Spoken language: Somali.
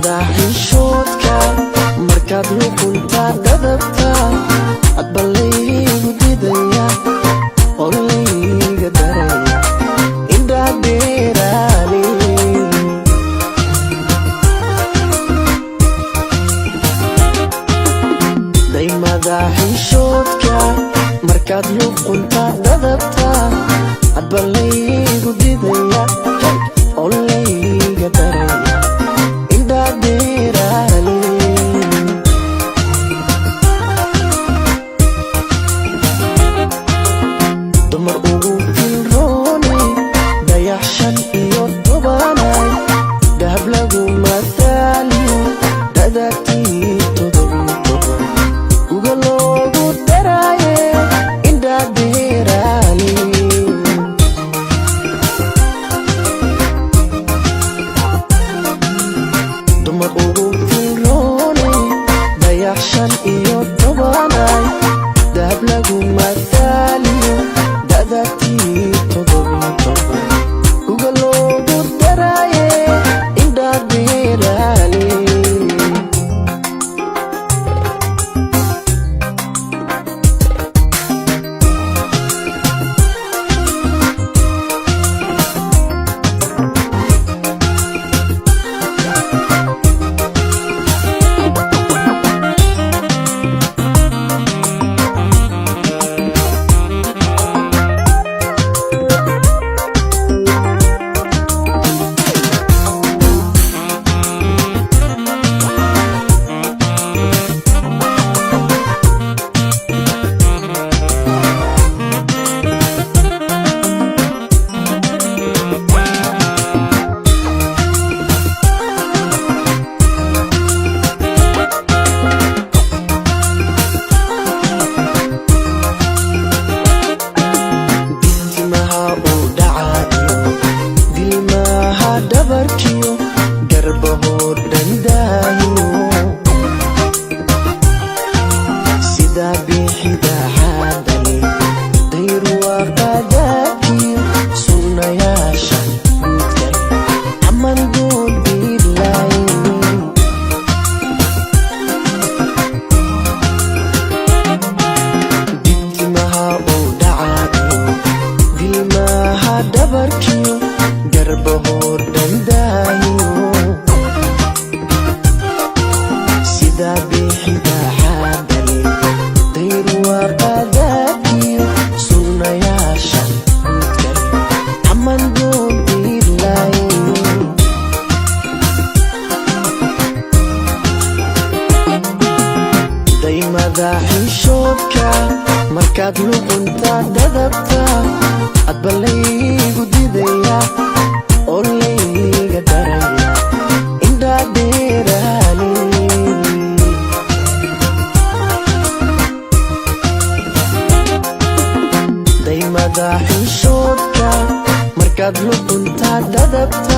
xishoodka markaad luqunta dadabta adba laygu didaya oo layga daraya indhaa dheeraale daymada xishoodka markaad luqunta dadabta adba laygu didaya oo layga daraya dumar ugu filroonay dayaxshan iyo tobanay dahab lagu mataaliyo dadaagtii todobiyo uga loogu daraaye indhaa dheeraale dumar ugu filroonay dayaxshan iyo tobanay dahab lagu mataaliyo dadaagtii todobiyo uga loogu daraaye indhaa dheeraale dabarkiyo garbahoor dhandaahiyo sidaa biixida xaadale dayruwaaqadaadkiyo sunnayaasha guudkay aman doondiidlay dibtimaha uu dhacaayo dilmaha dabarkiyo garbahoor dhandaahiyo sidaa biixida xaadale dayruwaaqadaadkiyo sunnayaasha guudkay aman doondiidlay daymada xishoodka markaad luqunta dadabta adba laygu didaya oo layga daraya indhaa dheeraale daymada xishoodka markaad luqunta dadabta